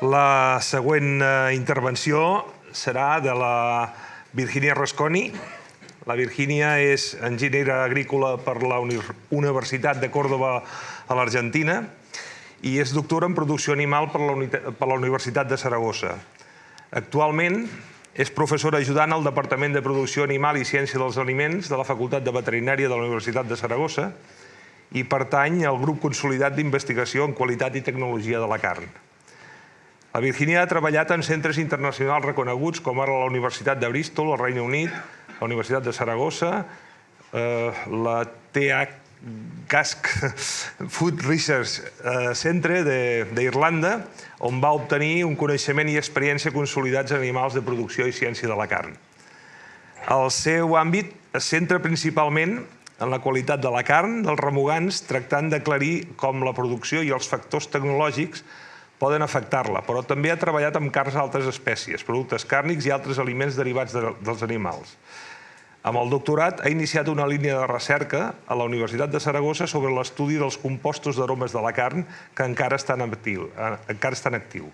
La següent intervenció serà de la Virginia Rasconi. La Virginia és enginyera agrícola per la Universitat de Córdoba a l'Argentina i és doctora en producció animal per la Universitat de Saragossa. Actualment és professora ajudant al Departament de Producció Animal i Ciència dels Aliments de la Facultat de Veterinària de la Universitat de Saragossa i pertany al grup consolidat d'investigació en qualitat i tecnologia de la carn. La Virginia ha treballat en centres internacionals reconeguts com ara la Universitat de Bristol, al Regne Unit, la Universitat de Saragossa, la TH Gask Food Research Centre d'Irlanda, on va obtenir un coneixement i experiència consolidats en animals de producció i ciència de la carn. El seu àmbit es centra principalment en la qualitat de la carn dels remugants, tractant d'aclarir com la producció i els factors tecnològics poden afectar-la, però també ha treballat amb carns d'altres espècies, productes càrnics i altres aliments derivats dels animals. Amb el doctorat ha iniciat una línia de recerca a la Universitat de Saragossa sobre l'estudi dels compostos d'aromes de la carn que encara estan actius.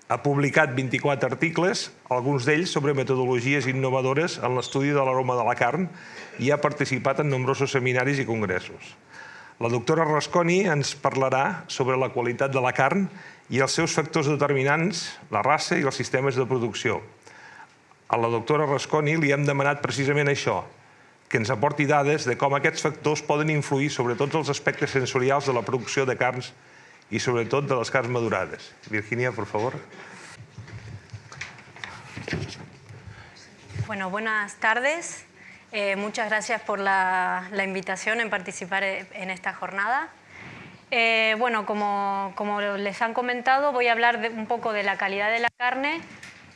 Ha publicat 24 articles, alguns d'ells sobre metodologies innovadores en l'estudi de l'aroma de la carn i ha participat en nombrosos seminaris i congressos. La doctora Rasconi ens parlarà sobre la qualitat de la carn i els seus factors determinants, la raça i els sistemes de producció. A la doctora Rasconi li hem demanat precisament això, que ens aporti dades de com aquests factors poden influir sobre tots els aspectes sensorials de la producció de carns i sobretot de les carns madurades. Virginia, por favor. Bueno, buenas tardes. Muchas gracias por la invitación en participar en esta jornada. Bueno, como les han comentado, voy a hablar un poco de la calidad de la carne,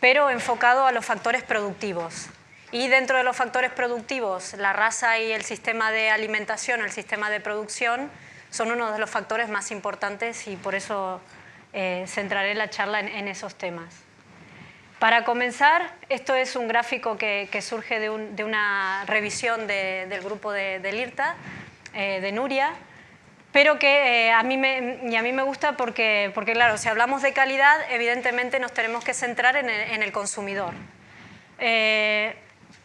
pero enfocado a los factores productivos. Y dentro de los factores productivos, la raza y el sistema de alimentación, el sistema de producción, son uno de los factores más importantes y por eso centraré la charla en esos temas. Para comenzar, esto es un gráfico que surge de una revisión del grupo del IRTA, de Nuria, pero que a mí me gusta porque, claro, si hablamos de calidad, evidentemente nos tenemos que centrar en el consumidor.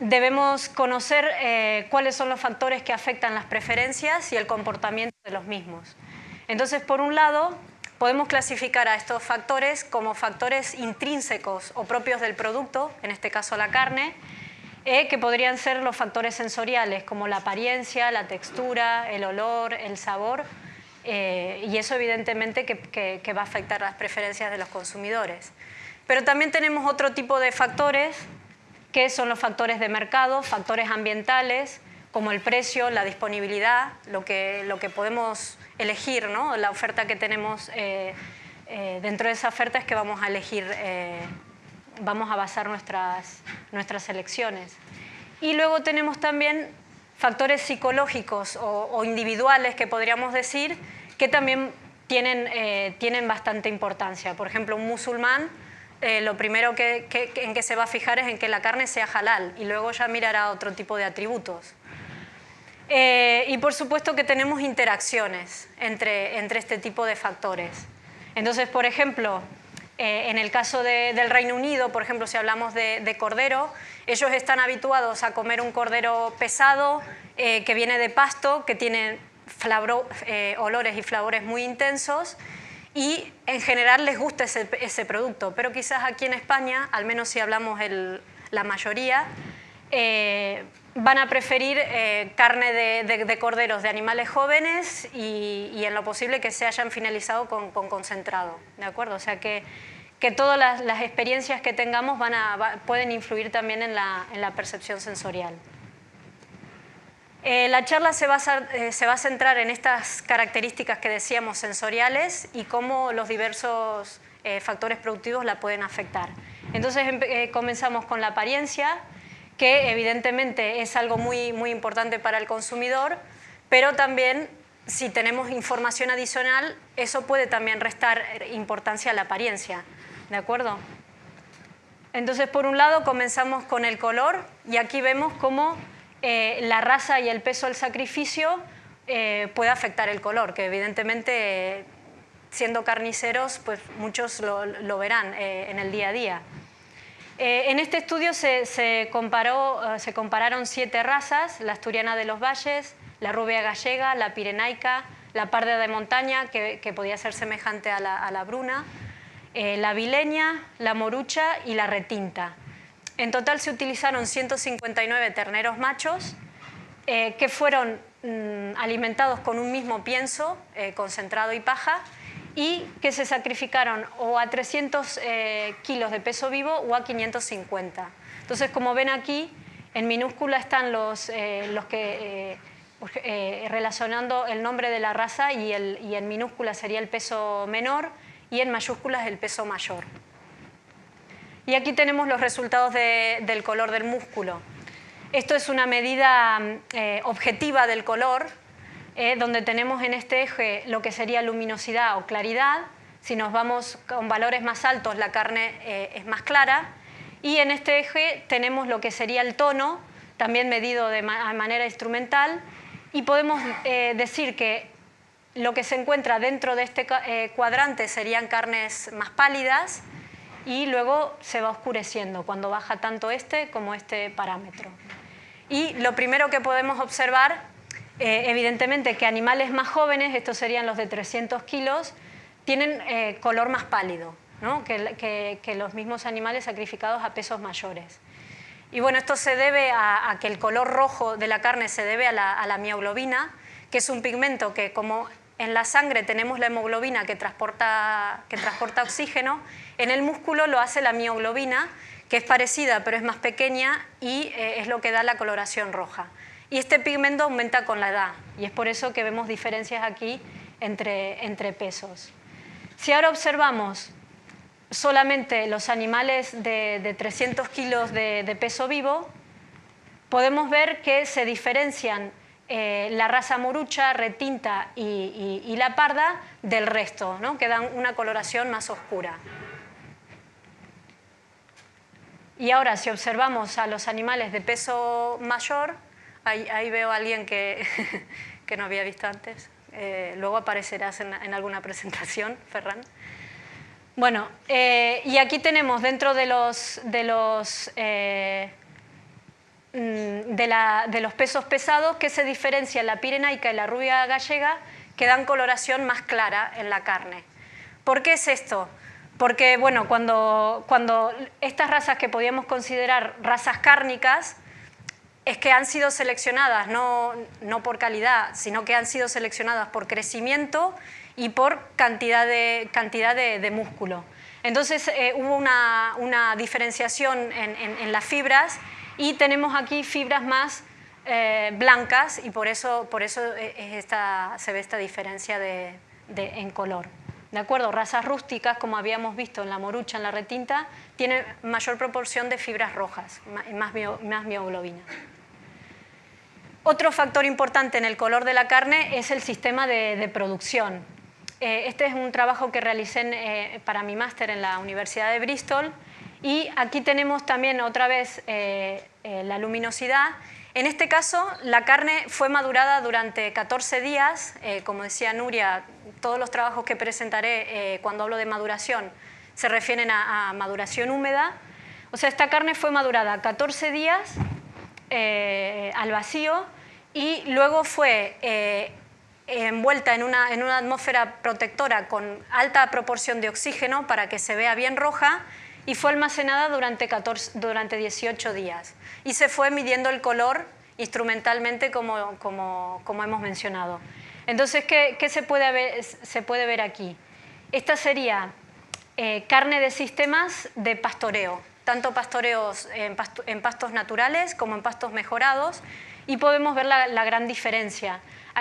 Debemos conocer cuáles son los factores que afectan las preferencias y el comportamiento de los mismos. Entonces, por un lado, podemos clasificar a estos factores como factores intrínsecos o propios del producto, en este caso la carne, que podrían ser los factores sensoriales, como la apariencia, la textura, el olor, el sabor, y eso evidentemente que va a afectar las preferencias de los consumidores. Pero también tenemos otro tipo de factores, que son los factores de mercado, factores ambientales, como el precio, la disponibilidad, lo que podemos elegir, ¿no? La oferta que tenemos, dentro de esa oferta es que vamos a elegir, vamos a basar nuestras elecciones. Y luego tenemos también factores psicológicos o individuales, que podríamos decir, que también tienen bastante importancia. Por ejemplo, un musulmán, lo primero en que se va a fijar es en que la carne sea halal y luego ya mirará otro tipo de atributos. Y por supuesto que tenemos interacciones entre este tipo de factores. Entonces, por ejemplo, en el caso del Reino Unido, por ejemplo, si hablamos de cordero, ellos están habituados a comer un cordero pesado que viene de pasto, que tiene olores y flavores muy intensos, y en general les gusta ese producto. Pero quizás aquí en España, al menos si hablamos la mayoría, van a preferir carne de corderos de animales jóvenes y en lo posible que se hayan finalizado con concentrado, ¿de acuerdo? O sea que todas las experiencias que tengamos pueden influir también en la percepción sensorial. La charla se va a centrar en estas características que decíamos sensoriales y cómo los diversos factores productivos la pueden afectar. Entonces comenzamos con la apariencia, que evidentemente es algo muy, muy importante para el consumidor, pero también si tenemos información adicional, eso puede también restar importancia a la apariencia, ¿de acuerdo? Entonces, por un lado, comenzamos con el color y aquí vemos cómo la raza y el peso del sacrificio puede afectar el color, que evidentemente siendo carniceros, pues muchos lo verán en el día a día. En este estudio se compararon 7 razas: la asturiana de los valles, la rubia gallega, la pirenaica, la parda de montaña, que podía ser semejante a la bruna, la vileña, la morucha y la retinta. En total se utilizaron 159 terneros machos que fueron alimentados con un mismo pienso, concentrado y paja, y que se sacrificaron o a 300 kilos de peso vivo o a 550. Entonces, como ven aquí, en minúscula están los que relacionando el nombre de la raza, y en minúscula sería el peso menor y en mayúsculas el peso mayor. Y aquí tenemos los resultados del color del músculo. Esto es una medida objetiva del color, donde tenemos en este eje lo que sería luminosidad o claridad. Si nos vamos con valores más altos, la carne es más clara. Y en este eje tenemos lo que sería el tono, también medido de manera instrumental. Y podemos decir que lo que se encuentra dentro de este cuadrante serían carnes más pálidas, y luego se va oscureciendo cuando baja tanto este como este parámetro. Y lo primero que podemos observar, evidentemente, que animales más jóvenes, estos serían los de 300 kilos, tienen color más pálido, ¿no? que los mismos animales sacrificados a pesos mayores. Y bueno, esto se debe a que el color rojo de la carne se debe a la mioglobina, que es un pigmento que, como en la sangre tenemos la hemoglobina que transporta oxígeno, en el músculo lo hace la mioglobina, que es parecida pero es más pequeña, y es lo que da la coloración roja. Y este pigmento aumenta con la edad, y es por eso que vemos diferencias aquí entre pesos. Si ahora observamos solamente los animales de 300 kilos de peso vivo, podemos ver que se diferencian la raza morucha, retinta y la parda del resto, ¿no? Que dan una coloración más oscura. Y ahora, si observamos a los animales de peso mayor, ahí veo a alguien que no había visto antes. Luego aparecerás en alguna presentación, Ferran. Bueno, y aquí tenemos dentro de los pesos pesados que se diferencian la pirenaica y la rubia gallega, que dan coloración más clara en la carne. ¿Por qué es esto? Porque bueno, cuando estas razas que podíamos considerar razas cárnicas, es que han sido seleccionadas no por calidad, sino que han sido seleccionadas por crecimiento y por cantidad de músculo. Entonces hubo una diferenciación en las fibras, y tenemos aquí fibras más blancas, y por eso se ve esta diferencia en color. ¿De acuerdo? Razas rústicas, como habíamos visto en la morucha, en la retinta, tienen mayor proporción de fibras rojas, más mioglobina. Otro factor importante en el color de la carne es el sistema de producción. Este es un trabajo que realicé para mi máster en la Universidad de Bristol, y aquí tenemos también otra vez la luminosidad. En este caso, la carne fue madurada durante 14 días. Como decía Nuria, todos los trabajos que presentaré cuando hablo de maduración se refieren a maduración húmeda. O sea, esta carne fue madurada 14 días al vacío, y luego fue envuelta en una atmósfera protectora con alta proporción de oxígeno para que se vea bien roja, y fue almacenada durante 18 días. Y se fue midiendo el color instrumentalmente, como hemos mencionado. Entonces, ¿qué se puede ver aquí? Esta sería carne de sistemas de pastoreo, tanto pastoreos en pastos naturales como en pastos mejorados, y podemos ver la gran diferencia.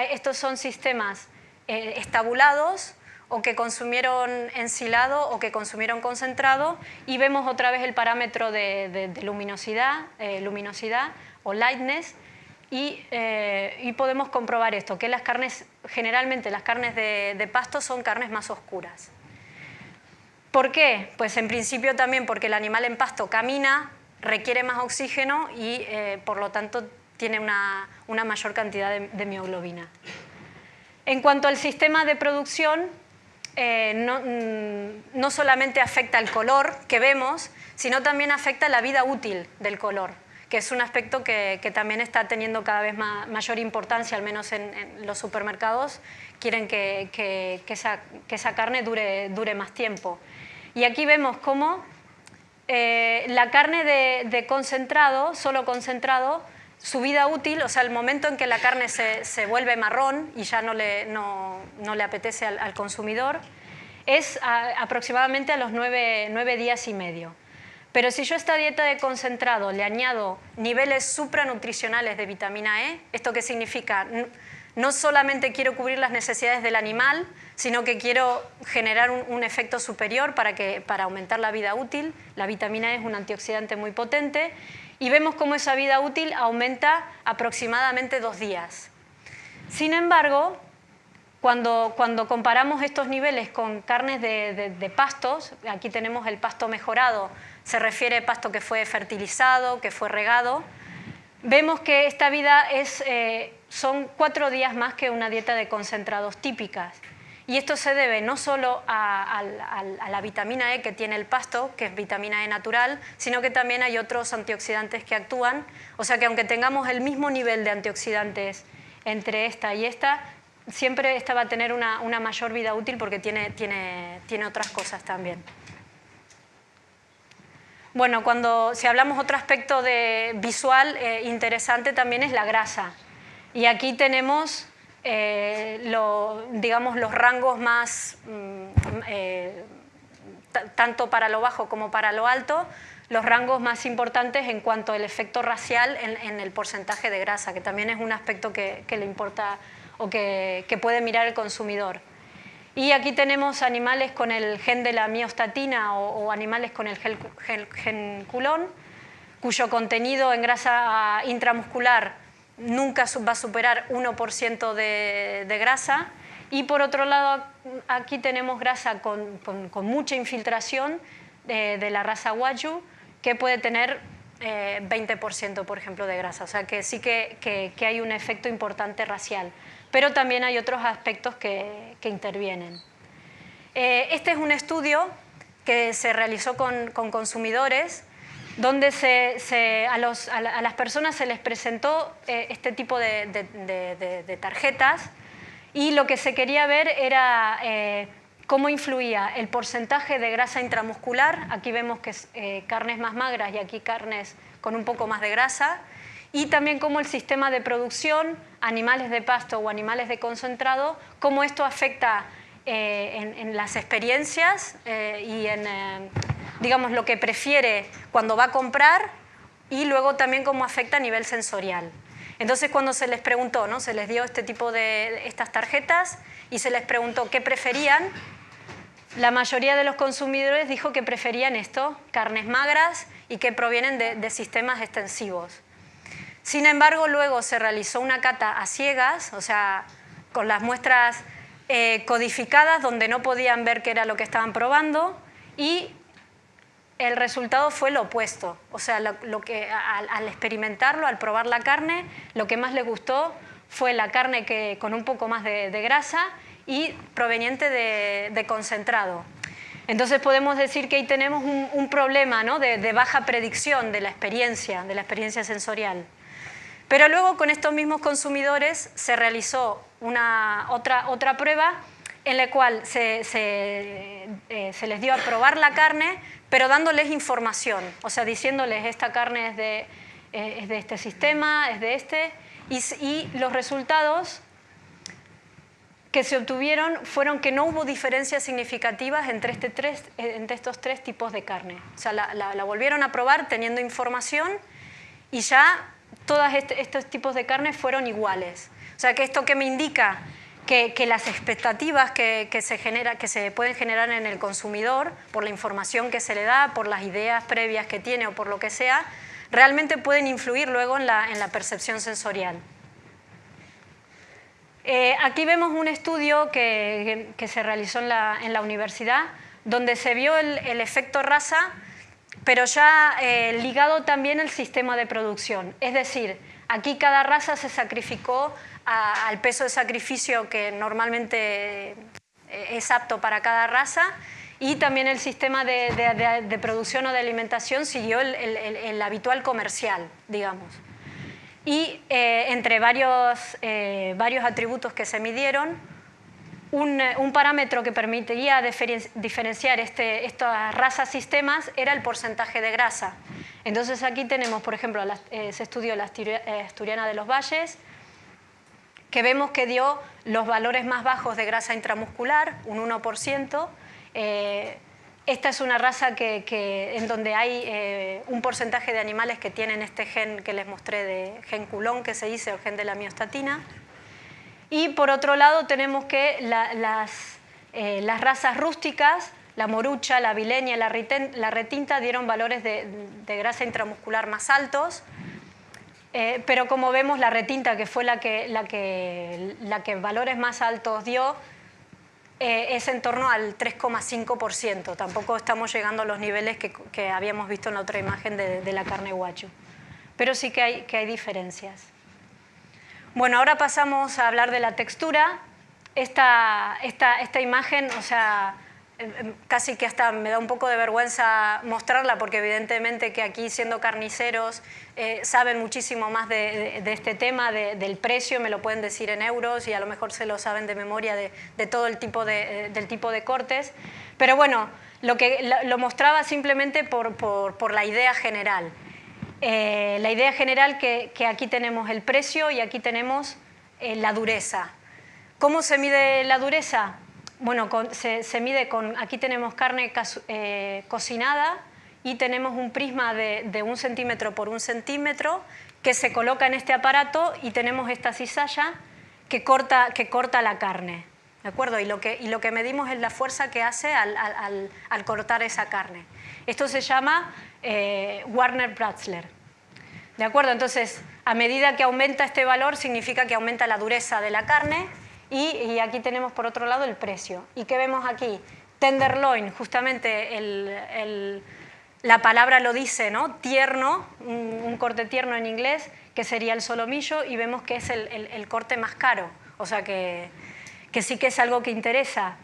Estos son sistemas estabulados, o que consumieron ensilado o que consumieron concentrado, y vemos otra vez el parámetro de luminosidad o lightness, y podemos comprobar esto, que generalmente las carnes de pasto son carnes más oscuras. ¿Por qué? Pues en principio también porque el animal en pasto camina, requiere más oxígeno y por lo tanto tiene una mayor cantidad de mioglobina. En cuanto al sistema de producción, no solamente afecta el color que vemos, sino también afecta la vida útil del color, que es un aspecto que también está teniendo cada vez mayor importancia, al menos en los supermercados. Quieren que esa carne dure más tiempo. Y aquí vemos cómo la carne de concentrado, solo concentrado, su vida útil, o sea, el momento en que la carne se vuelve marrón y ya no le apetece al consumidor, es aproximadamente a los 9 días y medio. Pero si yo a esta dieta de concentrado le añado niveles supranutricionales de vitamina E, ¿esto qué significa? No solamente quiero cubrir las necesidades del animal, sino que quiero generar un efecto superior para aumentar la vida útil. La vitamina E es un antioxidante muy potente y vemos cómo esa vida útil aumenta aproximadamente 2 días. Sin embargo, cuando comparamos estos niveles con carnes de pastos, aquí tenemos el pasto mejorado, se refiere a pasto que fue fertilizado, que fue regado, vemos que esta vida son 4 días más que una dieta de concentrados típicas. Y esto se debe no solo a la vitamina E que tiene el pasto, que es vitamina E natural, sino que también hay otros antioxidantes que actúan. O sea que aunque tengamos el mismo nivel de antioxidantes entre esta y esta, siempre esta va a tener una mayor vida útil porque tiene otras cosas también. Bueno, si hablamos otro aspecto visual interesante también es la grasa. Y aquí tenemos los rangos más, tanto para lo bajo como para lo alto, los rangos más importantes en cuanto al efecto racial en el porcentaje de grasa, que también es un aspecto que le importa o que puede mirar el consumidor. Y aquí tenemos animales con el gen de la miostatina o animales con el gen culón, cuyo contenido en grasa intramuscular nunca va a superar 1% de grasa. Y por otro lado, aquí tenemos grasa con mucha infiltración de la raza Wagyu, que puede tener 20%, por ejemplo, de grasa. O sea que sí que hay un efecto importante racial. Pero también hay otros aspectos que intervienen. Este es un estudio que se realizó con consumidores, donde a las personas se les presentó este tipo de tarjetas, y lo que se quería ver era cómo influía el porcentaje de grasa intramuscular. Aquí vemos que es carnes más magras y aquí carnes con un poco más de grasa, y también cómo el sistema de producción, animales de pasto o animales de concentrado, cómo esto afecta en las experiencias y en digamos, lo que prefiere cuando va a comprar, y luego también cómo afecta a nivel sensorial. Entonces, cuando se les preguntó, ¿no? Se les dio este tipo de estas tarjetas y se les preguntó qué preferían, la mayoría de los consumidores dijo que preferían esto, carnes magras y que provienen de sistemas extensivos. Sin embargo, luego se realizó una cata a ciegas, o sea, con las muestras codificadas, donde no podían ver qué era lo que estaban probando, y el resultado fue lo opuesto. O sea, al experimentarlo, al probar la carne, lo que más les gustó fue la carne con un poco más de grasa y proveniente de concentrado. Entonces podemos decir que ahí tenemos un problema, ¿no? de baja predicción de la experiencia sensorial. Pero luego con estos mismos consumidores se realizó otra prueba en la cual se les dio a probar la carne, pero dándoles información, o sea, diciéndoles esta carne es de este sistema, es de este, y los resultados que se obtuvieron fueron que no hubo diferencias significativas entre estos 3 tipos de carne. O sea, la volvieron a probar teniendo información y ya todos estos tipos de carne fueron iguales. O sea, que esto que me indica que las expectativas que se pueden generar en el consumidor por la información que se le da, por las ideas previas que tiene o por lo que sea, realmente pueden influir luego en la percepción sensorial. Aquí vemos un estudio que se realizó en la universidad, donde se vio el efecto raza, pero ya ligado también al sistema de producción. Es decir, aquí cada raza se sacrificó al peso de sacrificio que normalmente es apto para cada raza, y también el sistema de producción o de alimentación siguió el habitual comercial, digamos. Y entre varios atributos que se midieron, un parámetro que permitiría diferenciar estas razas-sistemas era el porcentaje de grasa. Entonces aquí tenemos, por ejemplo, se estudió la asturiana de los valles, que vemos que dio los valores más bajos de grasa intramuscular, un 1%. Esta es una raza en donde hay un porcentaje de animales que tienen este gen que les mostré, de gen culón, que se dice, o gen de la miostatina. Y por otro lado tenemos que las razas rústicas, la morucha, la vileña y la retinta, dieron valores de grasa intramuscular más altos. Pero como vemos, la retinta, que fue la que valores más altos dio, es en torno al 3,5%. Tampoco estamos llegando a los niveles que habíamos visto en la otra imagen de la carne guacho. Pero sí que hay diferencias. Bueno, ahora pasamos a hablar de la textura. Esta imagen, o sea, casi que hasta me da un poco de vergüenza mostrarla, porque evidentemente que aquí, siendo carniceros, saben muchísimo más de este tema, del precio, me lo pueden decir en euros, y a lo mejor se lo saben de memoria de todo el tipo del tipo de cortes. Pero bueno, lo mostraba simplemente por la idea general. La idea general que aquí tenemos el precio y aquí tenemos la dureza. ¿Cómo se mide la dureza? Bueno, se mide aquí tenemos carne cocinada, y tenemos un prisma de 1 centímetro por 1 centímetro que se coloca en este aparato, y tenemos esta cizalla que corta la carne. ¿De acuerdo? Y lo que medimos es la fuerza que hace al cortar esa carne. Esto se llama Warner-Brasler. ¿De acuerdo? Entonces, a medida que aumenta este valor, significa que aumenta la dureza de la carne. Y aquí tenemos, por otro lado, el precio. ¿Y qué vemos aquí? Tenderloin, justamente la palabra lo dice, ¿no? Tierno, un corte tierno en inglés, que sería el solomillo, y vemos que es el corte más caro. O sea que sí que es algo que interesa.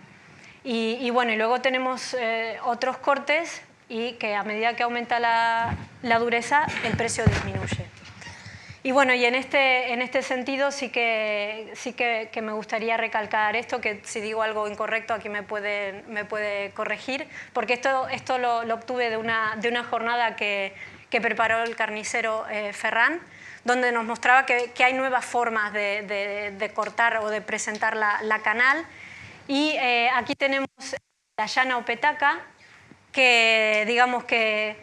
Y bueno, y luego tenemos otros cortes, y que a medida que aumenta la dureza, el precio disminuye. Y bueno, y en este sentido sí que me gustaría recalcar esto, que si digo algo incorrecto aquí me puede corregir, porque esto lo obtuve de una jornada que preparó el carnicero Ferran, donde nos mostraba que hay nuevas formas de cortar o de presentar la canal. Y aquí tenemos la llana o petaca, que digamos que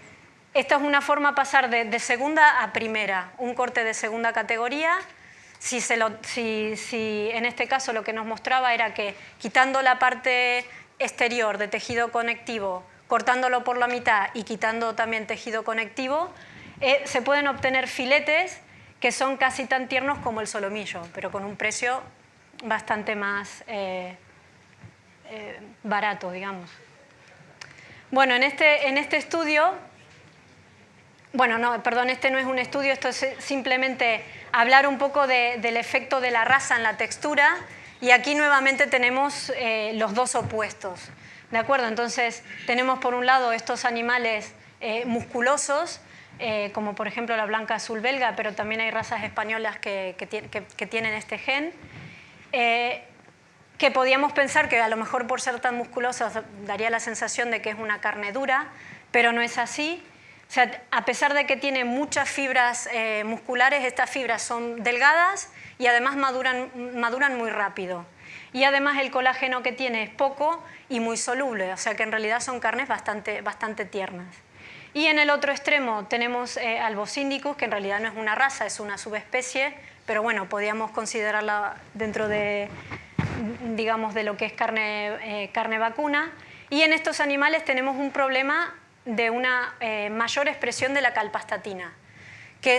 esta es una forma de pasar de segunda a primera, un corte de segunda categoría. Si en este caso lo que nos mostraba era que, quitando la parte exterior de tejido conectivo, cortándolo por la mitad y quitando también tejido conectivo, se pueden obtener filetes que son casi tan tiernos como el solomillo, pero con un precio bastante más barato, digamos. Bueno, en este estudio... Bueno, no, perdón, este no es un estudio, esto es simplemente hablar un poco del efecto de la raza en la textura, y aquí nuevamente tenemos los dos opuestos. ¿De acuerdo? Entonces, tenemos por un lado estos animales musculosos, como por ejemplo la blanca azul belga, pero también hay razas españolas que tienen este gen, que podíamos pensar que a lo mejor por ser tan musculosas daría la sensación de que es una carne dura, pero no es así. O sea, a pesar de que tiene muchas fibras musculares, estas fibras son delgadas y además maduran muy rápido. Y además el colágeno que tiene es poco y muy soluble, o sea que en realidad son carnes bastante tiernas. Y en el otro extremo tenemos Albos indicus, que en realidad no es una raza, es una subespecie, pero bueno, podríamos considerarla dentro de, digamos, de lo que es carne vacuna. Y en estos animales tenemos un problema de una mayor expresión de la calpastatina, que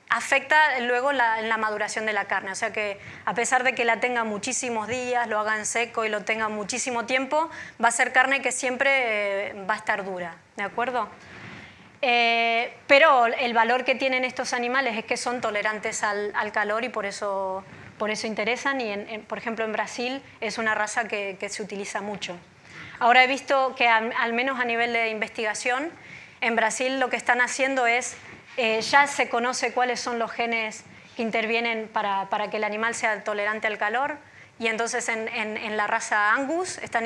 afecta luego en la maduración de la carne. O sea que, a pesar de que la tenga muchísimos días, lo haga en seco y lo tenga muchísimo tiempo, va a ser carne que siempre va a estar dura, ¿de acuerdo? Pero el valor que tienen estos animales es que son tolerantes al calor, y por eso por eso interesan y, por ejemplo, en Brasil es una raza que se utiliza mucho. Ahora he visto que al menos a nivel de investigación, en Brasil lo que están haciendo es, ya se conoce cuáles son los genes que intervienen para que el animal sea tolerante al calor, y entonces en la raza Angus están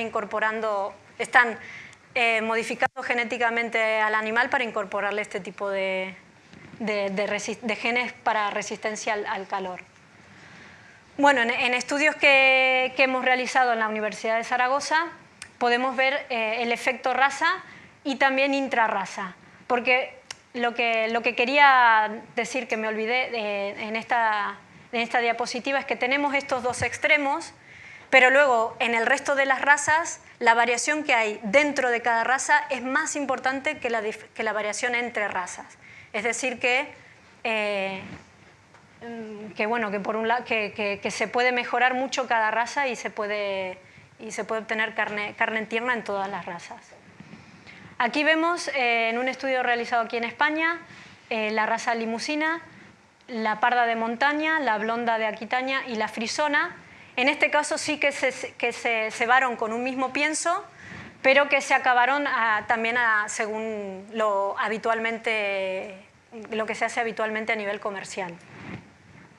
modificando genéticamente al animal para incorporarle este tipo de genes para resistencia al calor. Bueno, en estudios que hemos realizado en la Universidad de Zaragoza podemos ver el efecto raza y también intrarraza, porque lo que quería decir, que me olvidé en esta diapositiva, es que tenemos estos dos extremos, pero luego en el resto de las razas la variación que hay dentro de cada raza es más importante que la variación entre razas. Es decir, que por un lado que se puede mejorar mucho cada raza y se puede obtener carne en tierna en todas las razas. Aquí vemos en un estudio realizado aquí en España la raza limusina, la parda de montaña, la blonda de Aquitania y la frisona. En este caso sí que se cebaron con un mismo pienso, pero que se acabaron también según lo que se hace habitualmente a nivel comercial.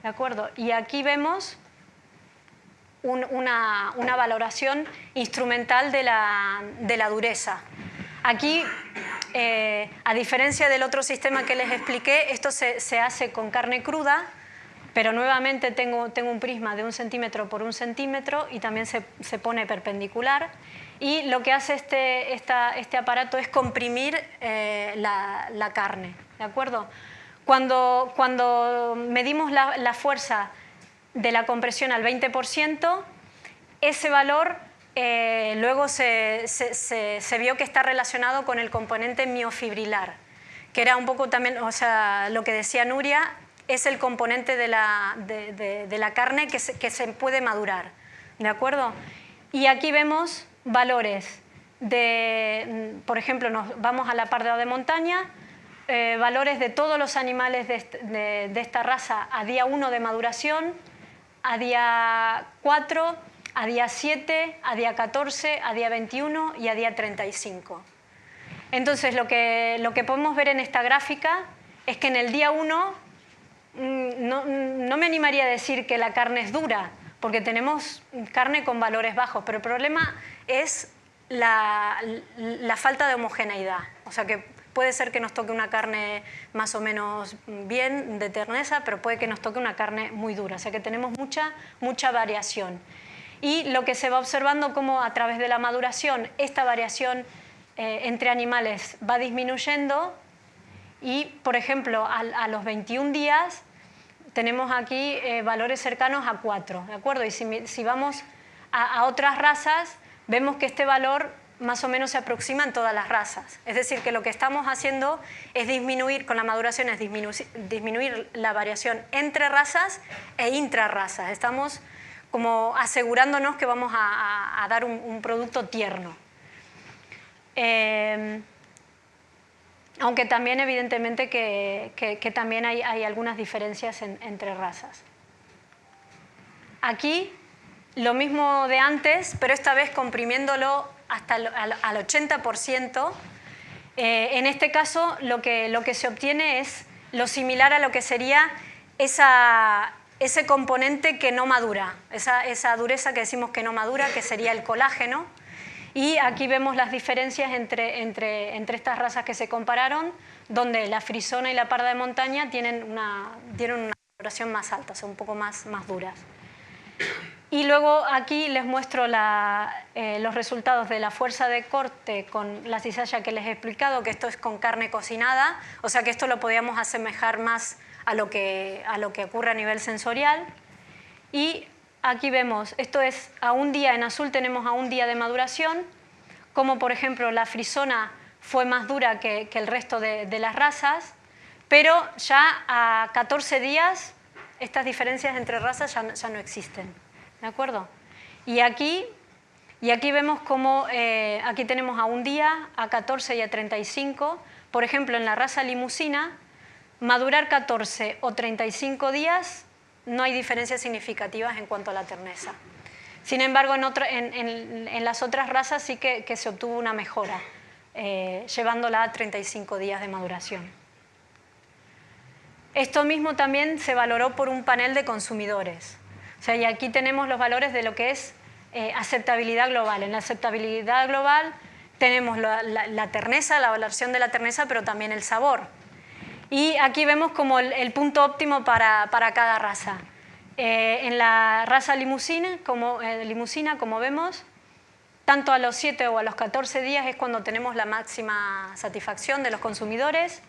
¿De acuerdo? Y aquí vemos una valoración instrumental de la dureza. Aquí, a diferencia del otro sistema que les expliqué, esto se hace con carne cruda, pero nuevamente tengo un prisma de 1 centímetro por 1 centímetro y también se pone perpendicular. Y lo que hace este aparato es comprimir la carne, ¿de acuerdo? Cuando medimos la fuerza de la compresión al 20%, ese valor luego se vio que está relacionado con el componente miofibrilar, que era un poco también, o sea, lo que decía Nuria, es el componente de la carne que se puede madurar, ¿de acuerdo? Y aquí vemos valores por ejemplo, nos vamos a la parda de montaña, valores de todos los animales de esta raza a día 1 de maduración, a día 4, a día 7, a día 14, a día 21 y a día 35. Entonces, lo que podemos ver en esta gráfica es que en el día 1 no me animaría a decir que la carne es dura, porque tenemos carne con valores bajos, pero el problema es la falta de homogeneidad. O sea que puede ser que nos toque una carne más o menos bien de terneza, pero puede que nos toque una carne muy dura. O sea que tenemos mucha variación. Y lo que se va observando como a través de la maduración esta variación entre animales va disminuyendo y, por ejemplo, a los 21 días tenemos aquí valores cercanos a 4, ¿de acuerdo? Y si vamos a otras razas, vemos que este valor más o menos se aproxima en todas las razas. Es decir, que lo que estamos haciendo es disminuir, con la maduración, es disminuir la variación entre razas e intrarrazas. Estamos como asegurándonos que vamos a dar un producto tierno. Aunque también evidentemente que también hay algunas diferencias entre razas. Aquí lo mismo de antes, pero esta vez comprimiéndolo hasta al 80%. En este caso lo que se obtiene es lo similar a lo que sería ese componente que no madura, esa dureza que decimos que no madura, que sería el colágeno. Y aquí vemos las diferencias entre estas razas que se compararon, donde la frisona y la parda de montaña tienen una valoración más alta, son un poco más duras. Y luego aquí les muestro los resultados de la fuerza de corte con la cizalla que les he explicado, que esto es con carne cocinada, o sea que esto lo podíamos asemejar más a lo que ocurre a nivel sensorial. Y aquí vemos, esto es a un día, en azul tenemos a un día de maduración, como por ejemplo la frisona fue más dura que el resto de las razas, pero ya a 14 días estas diferencias entre razas ya no existen, ¿de acuerdo? Y aquí vemos cómo, aquí tenemos a un día, a 14 y a 35, por ejemplo en la raza limusina, madurar 14 o 35 días no hay diferencias significativas en cuanto a la terneza. Sin embargo, en las otras razas sí que se obtuvo una mejora, llevándola a 35 días de maduración. Esto mismo también se valoró por un panel de consumidores. O sea, y aquí tenemos los valores de lo que es aceptabilidad global. En la aceptabilidad global tenemos la terneza, la valoración de la terneza, pero también el sabor. Y aquí vemos como el punto óptimo para cada raza. En la raza limusina, como vemos, tanto a los 7 o a los 14 días es cuando tenemos la máxima satisfacción de los consumidores.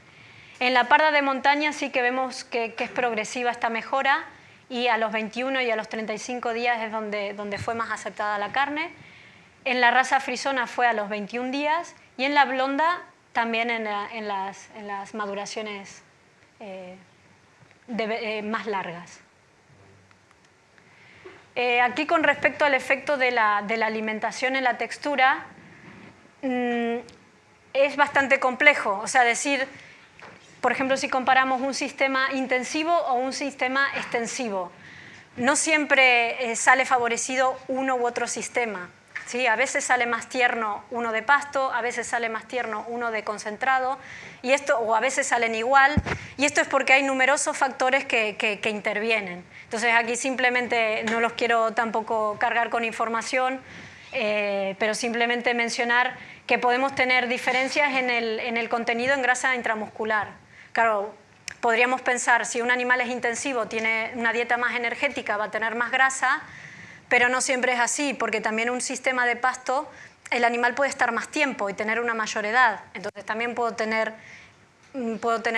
En la parda de montaña sí que vemos que es progresiva esta mejora, y a los 21 y a los 35 días es donde fue más aceptada la carne. En la raza frisona fue a los 21 días, y en la blonda también en las maduraciones más largas. Aquí, con respecto al efecto de la alimentación en la textura, es bastante complejo. O sea, decir, por ejemplo, si comparamos un sistema intensivo o un sistema extensivo, no siempre sale favorecido uno u otro sistema. ¿Sí? A veces sale más tierno uno de pasto, a veces sale más tierno uno de concentrado, o a veces salen igual, y esto es porque hay numerosos factores que intervienen. Entonces aquí simplemente no los quiero tampoco cargar con información, pero simplemente mencionar que podemos tener diferencias en el contenido en grasa intramuscular. Claro, podríamos pensar, si un animal es intensivo, tiene una dieta más energética, va a tener más grasa, pero no siempre es así, porque también un sistema de pasto, el animal puede estar más tiempo y tener una mayor edad. Entonces también puedo tener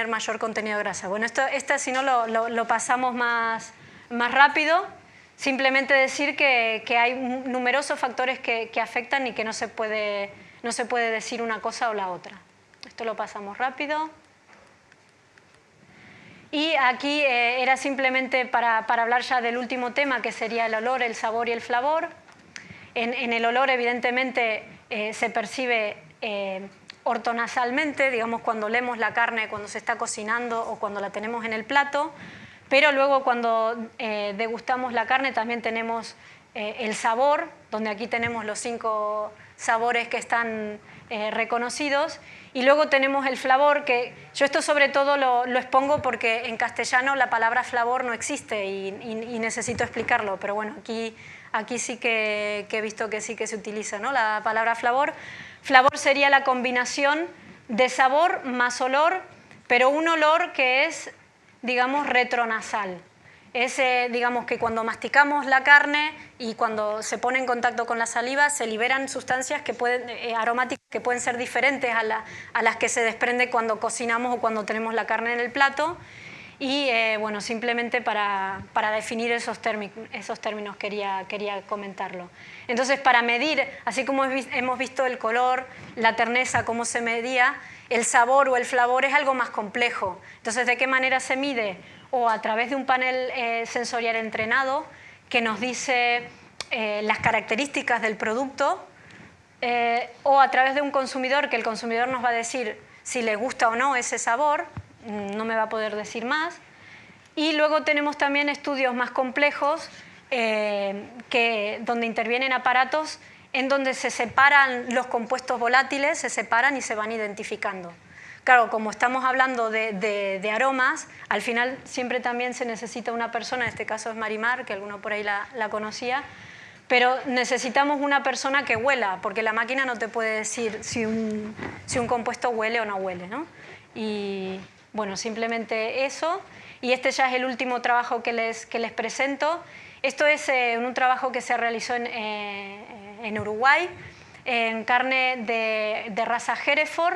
mayor contenido de grasa. Bueno, esta si no lo pasamos más rápido. Simplemente decir que hay numerosos factores que afectan y que no se puede decir una cosa o la otra. Esto lo pasamos rápido. Y aquí era simplemente para hablar ya del último tema, que sería el olor, el sabor y el flavor. En el olor, evidentemente, se percibe ortonasalmente, digamos, cuando olemos la carne, cuando se está cocinando o cuando la tenemos en el plato. Pero luego, cuando degustamos la carne, también tenemos el sabor, donde aquí tenemos los 5 sabores que están reconocidos. Y luego tenemos el flavor, que yo esto sobre todo lo expongo porque en castellano la palabra flavor no existe y necesito explicarlo, pero bueno, aquí sí que he visto que sí que se utiliza, ¿no?, la palabra flavor. Flavor sería la combinación de sabor más olor, pero un olor que es, digamos, retronasal. Es, digamos, que cuando masticamos la carne y cuando se pone en contacto con la saliva se liberan sustancias aromáticas que pueden ser diferentes a las que se desprende cuando cocinamos o cuando tenemos la carne en el plato. Y bueno, simplemente para definir esos términos quería comentarlo. Entonces, para medir, así como hemos visto el color, la terneza, cómo se medía, el sabor o el flavor es algo más complejo. Entonces, ¿de qué manera se mide? O a través de un panel sensorial entrenado que nos dice las características del producto, o a través de un consumidor, que el consumidor nos va a decir si le gusta o no ese sabor, no me va a poder decir más. Y luego tenemos también estudios más complejos donde intervienen aparatos en donde se separan los compuestos volátiles, se separan y se van identificando. Claro, como estamos hablando de aromas, al final siempre también se necesita una persona, en este caso es Marimar, que alguno por ahí la conocía, pero necesitamos una persona que huela, porque la máquina no te puede decir si un compuesto huele o no huele, ¿no? Y bueno, simplemente eso. Y este ya es el último trabajo que les presento. Esto es un trabajo que se realizó en Uruguay, en carne de raza Hereford.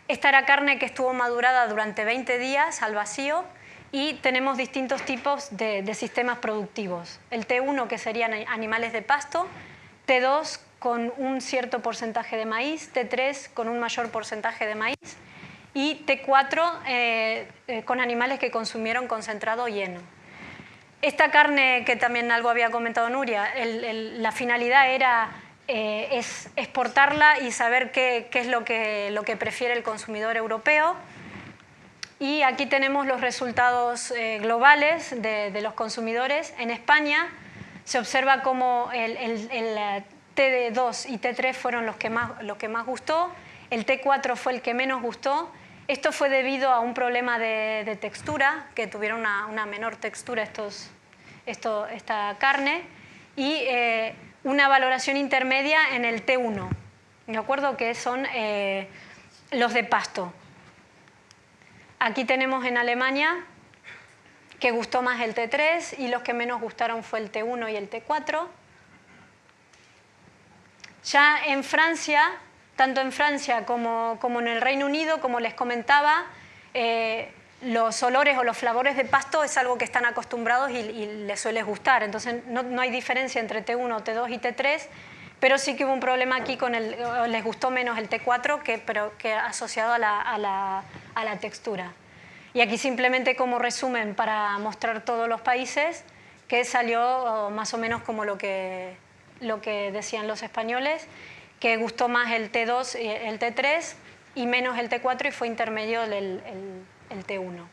Esta era carne que estuvo madurada durante 20 días al vacío, y tenemos distintos tipos de sistemas productivos. El T1, que serían animales de pasto, T2 con un cierto porcentaje de maíz, T3 con un mayor porcentaje de maíz, y T4 con animales que consumieron concentrado y heno. Esta carne, que también algo había comentado Nuria, la finalidad era es exportarla y saber qué es lo que prefiere el consumidor europeo. Y aquí tenemos los resultados globales de los consumidores. En España se observa como el T2 y T3 fueron los que más gustó, el T4 fue el que menos gustó. Esto fue debido a un problema de textura, que tuvieron una menor textura esta carne, y una valoración intermedia en el T1, ¿de acuerdo? Que son los de pasto. Aquí tenemos en Alemania que gustó más el T3 y los que menos gustaron fue el T1 y el T4. Ya en Francia, tanto en Francia como en el Reino Unido, como les comentaba, los olores o los flavores de pasto es algo que están acostumbrados y les suele gustar. Entonces no hay diferencia entre T1, T2 y T3, pero sí que hubo un problema aquí les gustó menos el T4, pero que asociado a la textura. Y aquí simplemente como resumen para mostrar todos los países, que salió más o menos como lo que decían los españoles, que gustó más el T2 y el T3 y menos el T4 y fue intermedio el T1.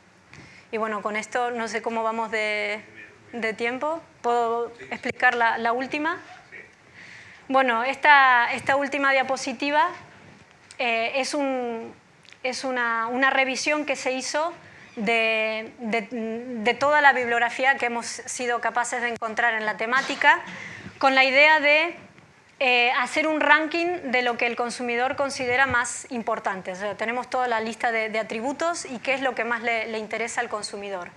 Y bueno, con esto no sé cómo vamos de tiempo. ¿Puedo explicar la última? Bueno, esta última diapositiva es una revisión que se hizo de toda la bibliografía que hemos sido capaces de encontrar en la temática, con la idea de hacer un ranking de lo que el consumidor considera más importante. O sea, tenemos toda la lista de atributos y qué es lo que más le interesa al consumidor.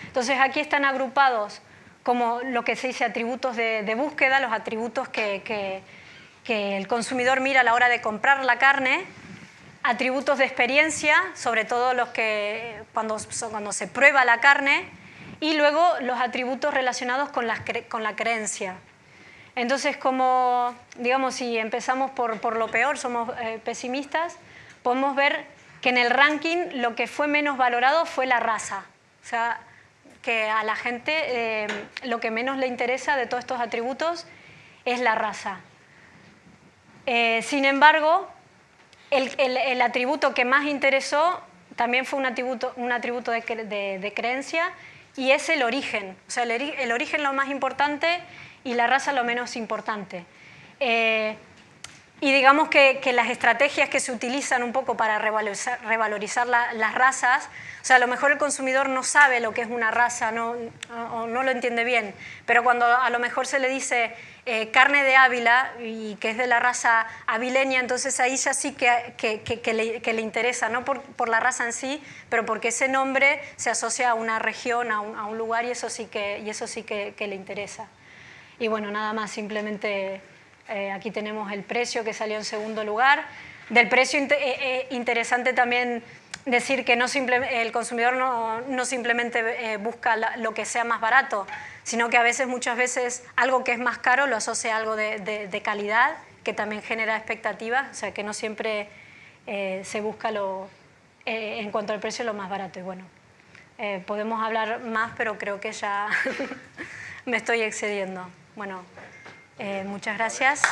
Entonces aquí están agrupados como lo que se dice atributos de búsqueda, los atributos que el consumidor mira a la hora de comprar la carne, atributos de experiencia, sobre todo los que cuando se prueba la carne, y luego los atributos relacionados con la creencia. Entonces, como digamos, si empezamos por lo peor, somos pesimistas, podemos ver que en el ranking lo que fue menos valorado fue la raza. O sea, que a la gente lo que menos le interesa de todos estos atributos es la raza. Sin embargo, el atributo que más interesó también fue un atributo de creencia, y es el origen. O sea, el origen lo más importante y la raza lo menos importante. Y digamos que las estrategias que se utilizan un poco para revalorizar las razas, o sea, a lo mejor el consumidor no sabe lo que es una raza, o no lo entiende bien, pero cuando a lo mejor se le dice carne de Ávila y que es de la raza avileña, entonces ahí ya sí que le interesa, no por la raza en sí, pero porque ese nombre se asocia a una región, a un lugar, y eso sí que le interesa. Y bueno, nada más, simplemente aquí tenemos el precio que salió en segundo lugar. Del precio interesante también decir que el consumidor no simplemente busca lo que sea más barato, sino que muchas veces algo que es más caro lo asocia a algo de calidad, que también genera expectativas, o sea que no siempre se busca en cuanto al precio lo más barato. Y bueno, podemos hablar más, pero creo que ya me estoy excediendo. Bueno, muchas gracias.